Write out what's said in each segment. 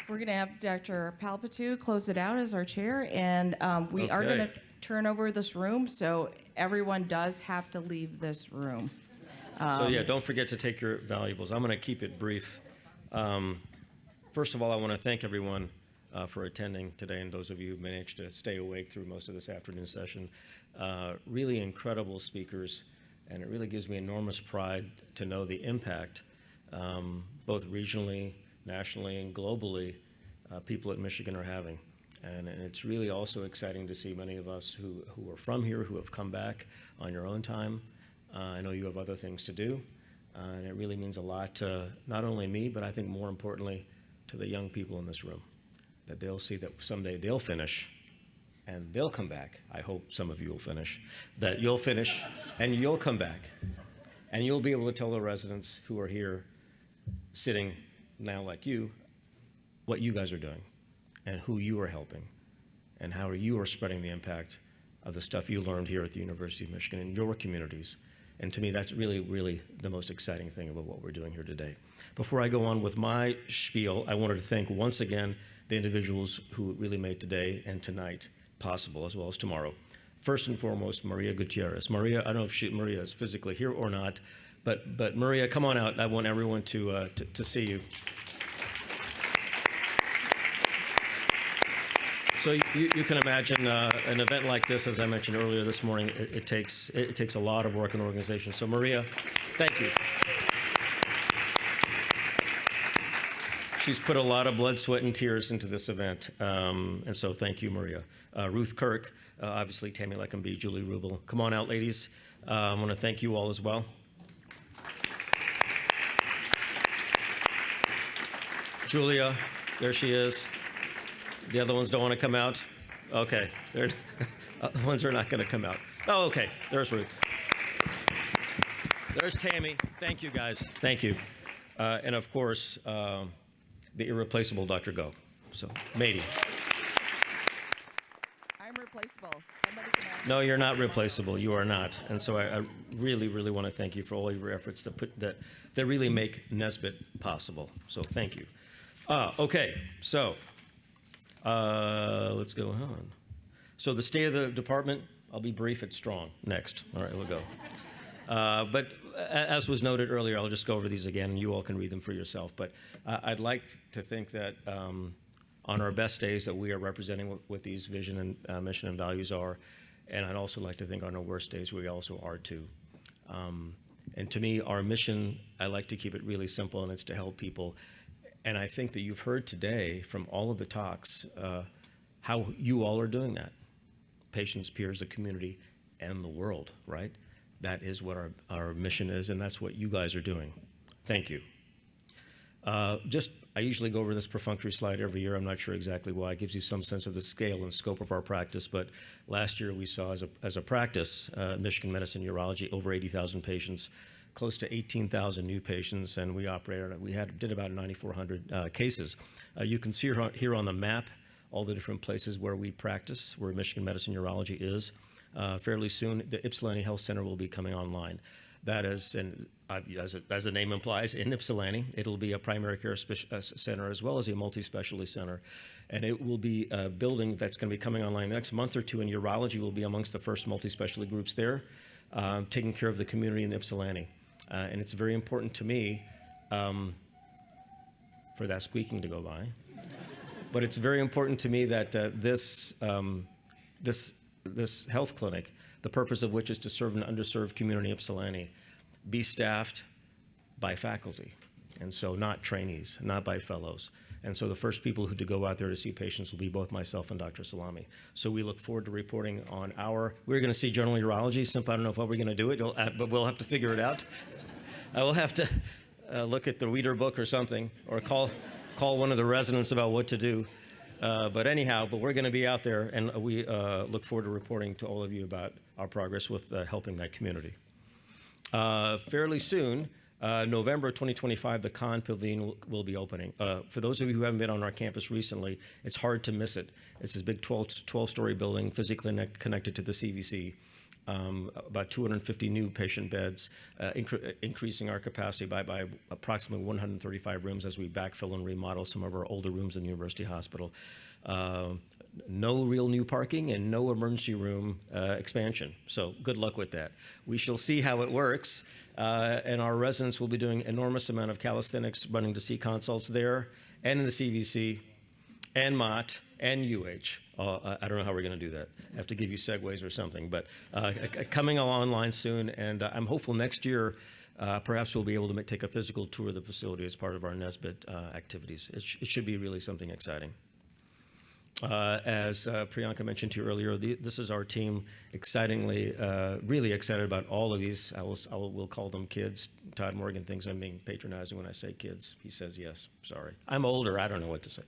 We're going to have Dr. Palapattu close it out as our chair, and we are going to turn over this room, so everyone does have to leave this room. So yeah, don't forget to take your valuables. I'm going to keep it brief. First of all, I want to thank everyone for attending today, and those of you who managed to stay awake through most of this afternoon session. Really incredible speakers, and it really gives me enormous pride to know the impact, both regionally, nationally, and globally, people at Michigan are having. And it's really also exciting to see many of us who are from here, who have come back on your own time. I know you have other things to do, and it really means a lot to not only me, but I think more importantly to the young people in this room, that they'll see that someday they'll finish and they'll come back. I hope some of you will finish, that you'll finish and you'll come back, and you'll be able to tell the residents who are here sitting now like you what you guys are doing and who you are helping and how you are spreading the impact of the stuff you learned here at the University of Michigan in your communities. And to me, that's really, really the most exciting thing about what we're doing here today. Before I go on with my spiel, I wanted to thank once again the individuals who really made today and tonight possible, as well as tomorrow. First and foremost, Maria Gutierrez. Maria, I don't know if Maria is physically here or not, but Maria, come on out. I want everyone to see you. So you can imagine an event like this, as I mentioned earlier this morning, it takes a lot of work and organization. So Maria, thank you. She's put a lot of blood, sweat, and tears into this event, and so thank you, Maria. Ruth Kirk, obviously Tammy Leckenby, Julie Rubel. Come on out, ladies. I want to thank you all as well. Julia, there she is. The other ones don't want to come out? Okay, the ones are not going to come out. Oh, okay, there's Ruth. There's Tammy. Thank you, guys. Thank you. And of course, the irreplaceable Dr. Go. So, Mady. I'm replaceable. Somebody can ask. No, you're not replaceable. You are not. And so I really, really want to thank you for all your efforts that really make Nesbit possible. So thank you. Okay, so let's go on. So the state of the department, I'll be brief, it's strong. Next. All right, we'll go. But as was noted earlier, I'll just go over these again, and you all can read them for yourself. But I'd like to think that on our best days that we are representing what these vision and mission and values are, and I'd also like to think on our worst days we also are too. And to me, our mission, I like to keep it really simple, and it's to help people. And I think that you've heard today from all of the talks how you all are doing that. Patients, peers, the community, and the world, right? That is what our mission is, and that's what you guys are doing. Thank you. I usually go over this perfunctory slide every year. I'm not sure exactly why. It gives you some sense of the scale and scope of our practice, but last year we saw as a practice, Michigan Medicine Urology, over 80,000 patients, close to 18,000 new patients, and we did about 9,400 cases. You can see here on the map all the different places where we practice, where Michigan Medicine Urology is. Fairly soon, the Ypsilanti Health Center will be coming online. That is, as the name implies, in Ypsilanti. It'll be a primary care center as well as a multi-specialty center. And it will be a building that's going to be coming online the next month or two, and urology will be amongst the first multi-specialty groups there, taking care of the community in Ypsilanti. And it's very important to me for that squeaking to go by. But it's very important to me that this health clinic, the purpose of which is to serve an underserved community in Ypsilanti, be staffed by faculty, and so not trainees, not by fellows. And so the first people who to go out there to see patients will be both myself and Dr. Salami. So we look forward to reporting on we're going to see general urology. Simply, I don't know how we're going to do it, but we'll have to figure it out. I will have to look at the reader book or something, or call one of the residents about what to do. But we're going to be out there, and we look forward to reporting to all of you about our progress with helping that community. Fairly soon, November 2025, the Kahn Pavilion will be opening. For those of you who haven't been on our campus recently, it's hard to miss it. It's this big 12-story building physically connected to the CVC. about 250 new patient beds, increasing our capacity by approximately 135 rooms as we backfill and remodel some of our older rooms in the University Hospital. No real new parking and no emergency room expansion. So good luck with that. We shall see how it works. And our residents will be doing enormous amount of calisthenics, running to see consults there and in the CVC and Mott and UH. I don't know how we're going to do that. I have to give you segues or something. But coming online soon, and I'm hopeful next year perhaps we'll be able to take a physical tour of the facility as part of our Nesbit activities. It should be really something exciting. As Priyanka mentioned to you earlier, this is our team, excitingly, really excited about all of these. We'll call them kids. Todd Morgan thinks I'm being patronizing when I say kids. He says yes. Sorry. I'm older. I don't know what to say.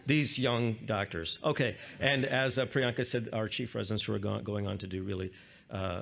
These young doctors. Okay. And as Priyanka said, our chief residents who are going on to do really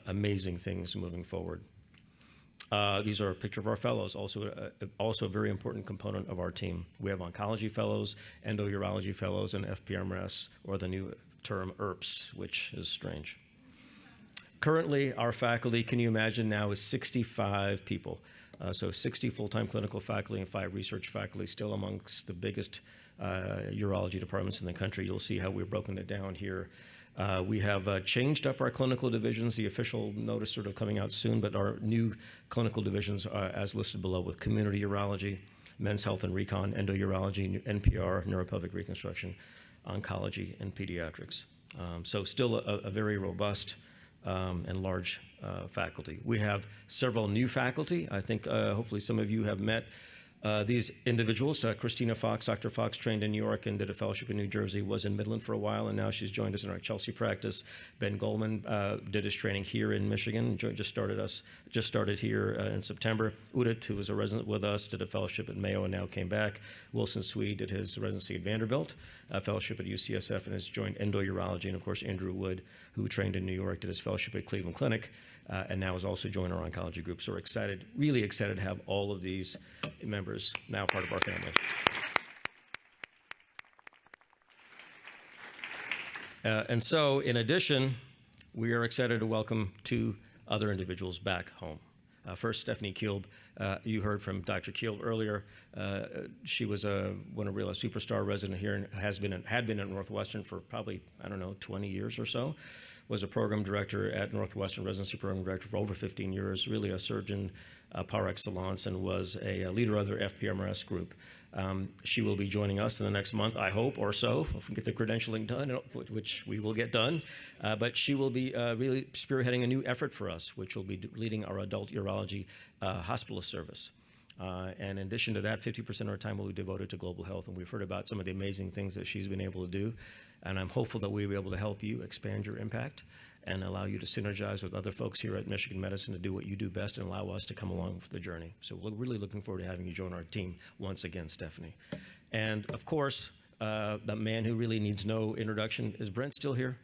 amazing things moving forward. These are a picture of our fellows, also a very important component of our team. We have oncology fellows, endourology fellows, and FPMRS, or the new term ERPS, which is strange. Currently, our faculty, can you imagine now, is 65 people. So 60 full-time clinical faculty and 5 research faculty, still amongst the biggest urology departments in the country. You'll see how we've broken it down here. We have changed up our clinical divisions, the official notice sort of coming out soon, but our new clinical divisions are as listed below, with community urology, men's health and recon, endourology, NPR, neuropelvic reconstruction, oncology, and pediatrics. So still a very robust and large faculty. We have several new faculty. I think hopefully some of you have met these individuals. Christina Fox, Dr. Fox, trained in New York and did a fellowship in New Jersey, was in Midland for a while, and now she's joined us in our Chelsea practice. Ben Goldman did his training here in Michigan, just started here in September. Udit, who was a resident with us, did a fellowship at Mayo and now came back. Wilson Swede did his residency at Vanderbilt, a fellowship at UCSF, and has joined endourology. And of course, Andrew Wood, who trained in New York, did his fellowship at Cleveland Clinic, and now has also joined our oncology group. So we're excited, really excited to have all of these members now part of our family. And so, in addition, we are excited to welcome 2 other individuals back home. First, Stephanie Kielb. You heard from Dr. Kielb earlier. She was a superstar resident here and had been at Northwestern for probably, 20 years or so. Was a program director at Northwestern, residency program director for over 15 years, really a surgeon par excellence, and was a leader of their FPMRS group. She will be joining us in the next month, I hope, or so, if we get the credentialing done, which we will get done. But she will be really spearheading a new effort for us, which will be leading our adult urology hospitalist service. And in addition to that, 50% of our time will be devoted to global health, and we've heard about some of the amazing things that she's been able to do. And I'm hopeful that we'll be able to help you expand your impact and allow you to synergize with other folks here at Michigan Medicine to do what you do best and allow us to come along with the journey. So we're really looking forward to having you join our team once again, Stephanie. And of course, the man who really needs no introduction, is Brent still here?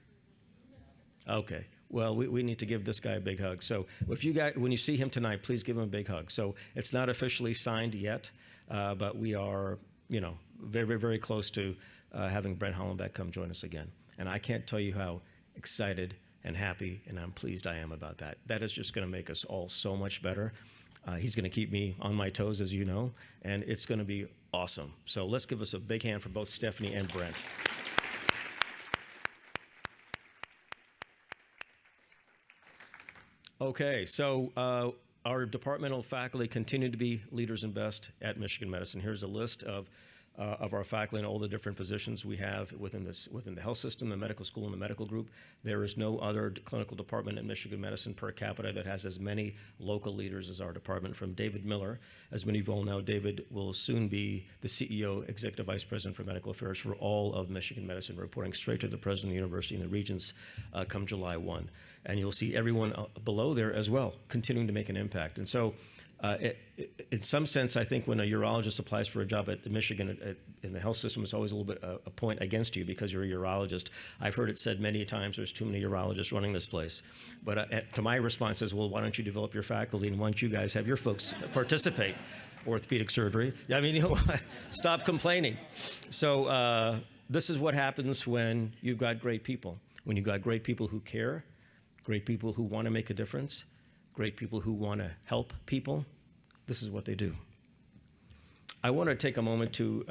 Okay. Well, we need to give this guy a big hug. So when you see him tonight, please give him a big hug. So it's not officially signed yet, but we are, very, very, very close to having Brent Hollenbeck come join us again. And I can't tell you how excited and happy and I'm pleased I am about that. That is just going to make us all so much better. He's going to keep me on my toes, as you know, and it's going to be awesome. So let's give us a big hand for both Stephanie and Brent. Okay, so our departmental faculty continue to be leaders and best at Michigan Medicine. Here's a list of our faculty and all the different positions we have within the health system, the medical school, and the medical group. There is no other clinical department in Michigan Medicine per capita that has as many local leaders as our department. From David Miller, as many of you all know, David will soon be the CEO, Executive Vice President for Medical Affairs for all of Michigan Medicine, reporting straight to the President of the University and the Regents come July 1. And you'll see everyone below there as well, continuing to make an impact. And so in some sense, I think when a urologist applies for a job at Michigan in the health system, it's always a little bit a point against you because you're a urologist. I've heard it said many times, there's too many urologists running this place. But to my response is, well, why don't you develop your faculty and why don't you guys have your folks participate? Orthopedic surgery. I mean, stop complaining. So this is what happens when you've got great people. When you've got great people who care, great people who want to make a difference, great people who want to help people. This is what they do. I want to take a moment to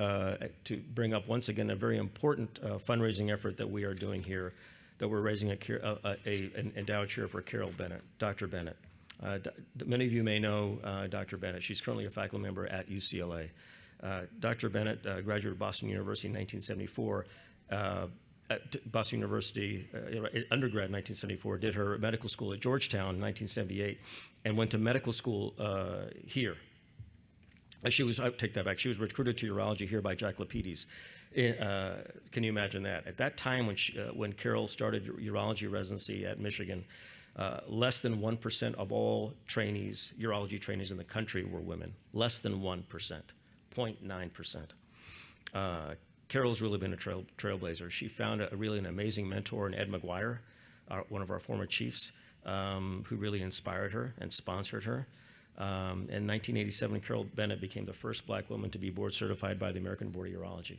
bring up once again a very important fundraising effort that we are doing here, that we're raising an endowed chair for Carol Bennett, Dr. Bennett. Many of you may know Dr. Bennett. She's currently a faculty member at UCLA. Dr. Bennett graduated Boston University in 1974. At Boston University, undergrad in 1974, did her medical school at Georgetown in 1978, and went to medical school here. I take that back. She was recruited to urology here by Jack Lapides. Can you imagine that? At that time, when Carol started urology residency at Michigan, less than 1% of all urology trainees in the country were women. Less than 1%, 0.9%. Carol's really been a trailblazer. She found really an amazing mentor in Ed McGuire, one of our former chiefs, who really inspired her and sponsored her. In 1987, Carol Bennett became the first black woman to be board certified by the American Board of Urology.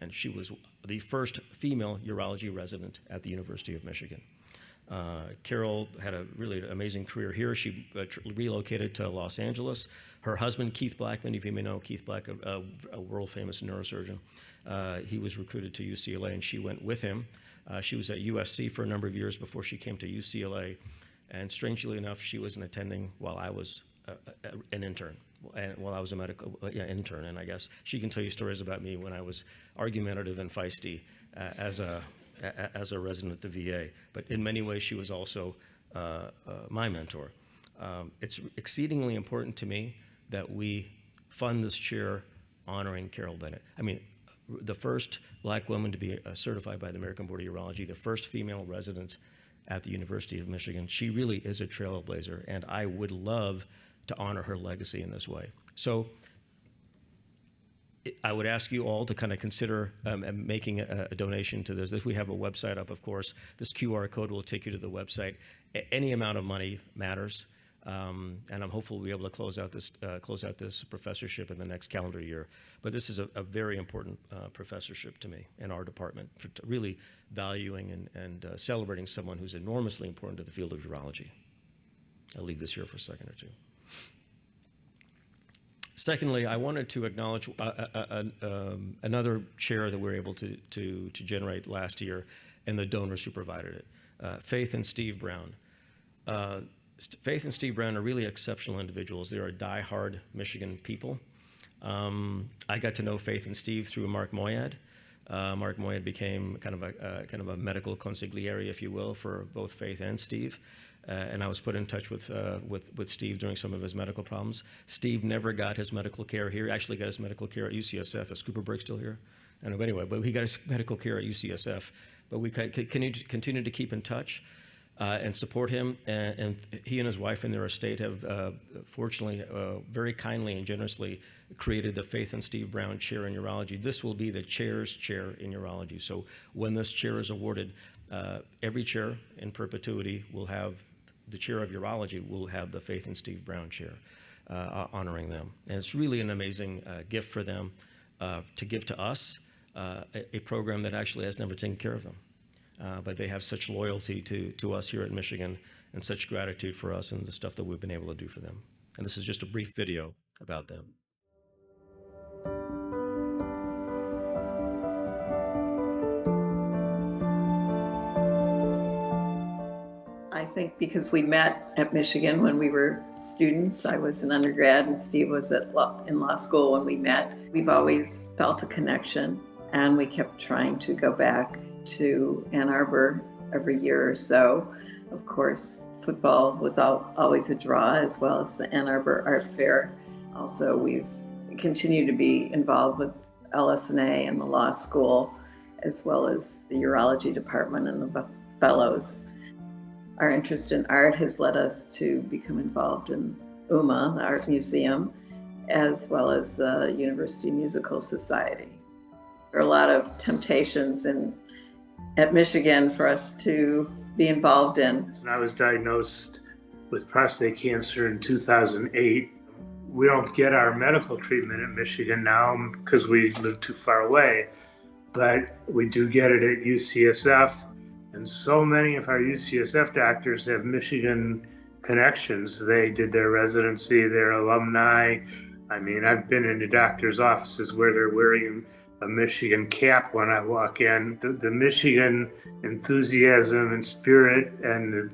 And she was the first female urology resident at the University of Michigan. Carol had a really amazing career here. She relocated to Los Angeles. Her husband, Keith Black, many of you may know Keith Black, a world-famous neurosurgeon. He was recruited to UCLA, and she went with him. She was at USC for a number of years before she came to UCLA. And strangely enough, she was an attending while I was an intern, and while I was a medical intern. And I guess she can tell you stories about me when I was argumentative and feisty as a resident at the VA. But in many ways, she was also my mentor. It's exceedingly important to me that we fund this chair honoring Carol Bennett. I mean, the first black woman to be certified by the American Board of Urology, the first female resident at the University of Michigan. She really is a trailblazer, and I would love to honor her legacy in this way. So I would ask you all to kind of consider making a donation to this. If we have a website up, of course, this QR code will take you to the website. Any amount of money matters, and I'm hopeful we'll be able to close out this professorship in the next calendar year. But this is a very important professorship to me in our department, for really valuing and celebrating someone who's enormously important to the field of urology. I'll leave this here for a second or two. Secondly, I wanted to acknowledge another chair that we were able to generate last year, and the donors who provided it, Faith and Steve Brown. Faith and Steve Brown are really exceptional individuals. They are diehard Michigan people. I got to know Faith and Steve through Mark Moyad. Mark Moyad became kind of a medical consigliere, if you will, for both Faith and Steve. And I was put in touch with Steve during some of his medical problems. Steve never got his medical care here. He actually got his medical care at UCSF. Is Cooper Burke still here? I know, but anyway, but he got his medical care at UCSF. But we continue to keep in touch and support him. And he and his wife and their estate have, fortunately, very kindly and generously created the Faith and Steve Brown Chair in Urology. This will be the chair's chair in urology. So when this chair is awarded, every chair in perpetuity will have, the chair of urology will have the Faith and Steve Brown Chair, honoring them. And it's really an amazing gift for them to give to us, a program that actually has never taken care of them. But they have such loyalty to us here at Michigan, and such gratitude for us and the stuff that we've been able to do for them. And this is just a brief video about them. I think because we met at Michigan when we were students. I was an undergrad and Steve was in law school when we met. We've always felt a connection, and we kept trying to go back to Ann Arbor every year or so. Of course, football was always a draw, as well as the Ann Arbor Art Fair. Also, we've continued to be involved with LS&A and the law school, as well as the urology department and the fellows. Our interest in art has led us to become involved in UMA, the Art Museum, as well as the University Musical Society. There are a lot of temptations at Michigan for us to be involved in. I was diagnosed with prostate cancer in 2008. We don't get our medical treatment in Michigan now because we live too far away, but we do get it at UCSF. And so many of our UCSF doctors have Michigan connections. They did their residency, they're alumni. I mean, I've been into doctors' offices where they're wearing a Michigan cap when I walk in. The Michigan enthusiasm and spirit and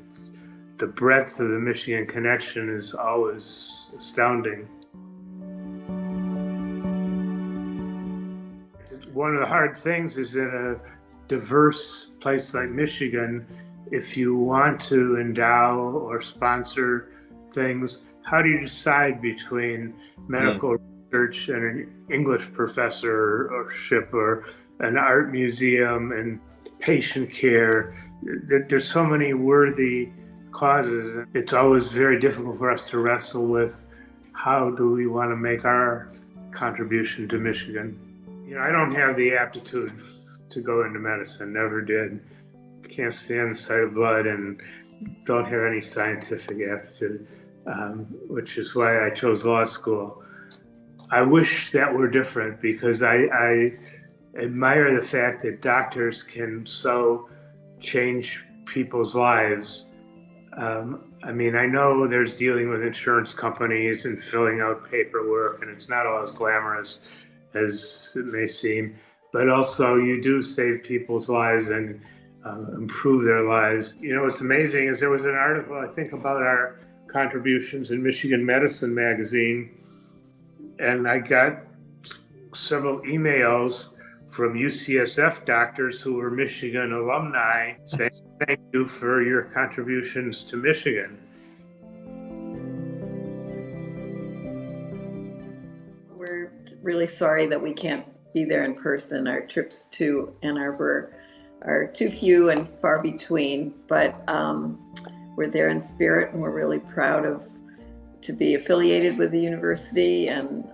the breadth of the Michigan connection is always astounding. One of the hard things is in a diverse place like Michigan, if you want to endow or sponsor things, how do you decide between medical research and an English professorship or an art museum and patient care? There's so many worthy causes. It's always very difficult for us to wrestle with how do we want to make our contribution to Michigan. You know, I don't have the aptitude to go into medicine, never did. Can't stand the sight of blood and don't have any scientific aptitude, which is why I chose law school. I wish that were different because I admire the fact that doctors can so change people's lives. I mean, I know there's dealing with insurance companies and filling out paperwork, and it's not all as glamorous as it may seem, but also you do save people's lives and improve their lives. You know, what's amazing is there was an article, I think, about our contributions in Michigan Medicine magazine, and I got several emails from UCSF doctors who were Michigan alumni saying thank you for your contributions to Michigan. We're really sorry that we can't be there in person. Our trips to Ann Arbor are too few and far between, but we're there in spirit, and we're really proud to be affiliated with the university and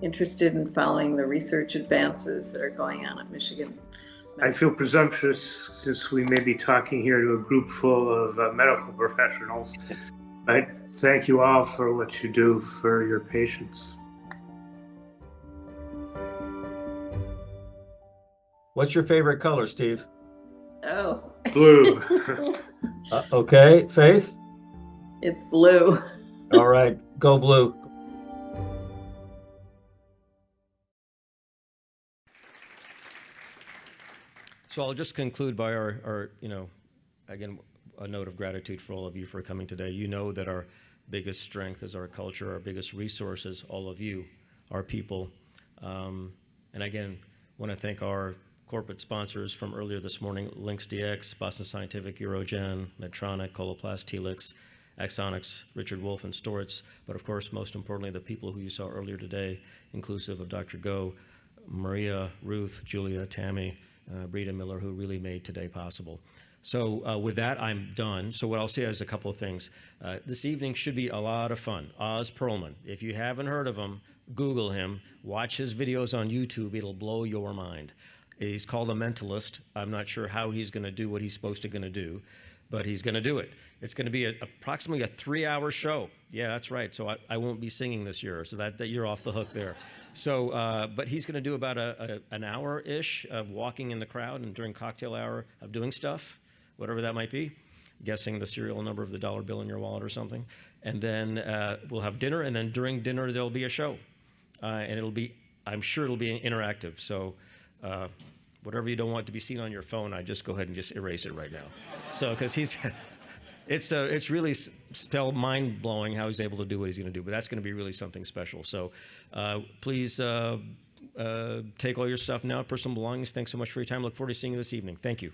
interested in following the research advances that are going on at Michigan. I feel presumptuous since we may be talking here to a group full of medical professionals, but thank you all for what you do for your patients. What's your favorite color, Steve? Oh. Blue. Okay, Faith? It's blue. All right, go blue. So I'll just conclude by our, again, a note of gratitude for all of you for coming today. You know that our biggest strength is our culture, our biggest resource is all of you, our people. And again, want to thank our corporate sponsors from earlier this morning, LinksDX, Boston Scientific, Eurogen, Medtronic, Coloplast, Telix, Axonics, Richard Wolf, and Storitz, but of course, most importantly, the people who you saw earlier today, inclusive of Dr. Go, Maria, Ruth, Julia, Tammy, Brita Miller, who really made today possible. So with that, I'm done. So what I'll say is a couple of things. This evening should be a lot of fun. Oz Perlman, if you haven't heard of him, Google him, watch his videos on YouTube, it'll blow your mind. He's called a mentalist. I'm not sure how he's going to do what he's supposed to going to do, but he's going to do it. It's going to be approximately a 3-hour show. Yeah, that's right. So I won't be singing this year, so that you're off the hook there. So, but he's going to do about an hour-ish of walking in the crowd and during cocktail hour of doing stuff, whatever that might be, guessing the serial number of the dollar bill in your wallet or something. And then we'll have dinner, and then during dinner there'll be a show. And I'm sure it'll be interactive. So whatever you don't want to be seen on your phone, I just go ahead and just erase it right now. So, because it's really mind-blowing how he's able to do what he's going to do, but that's going to be really something special. So please take all your stuff now, personal belongings. Thanks so much for your time. Look forward to seeing you this evening. Thank you.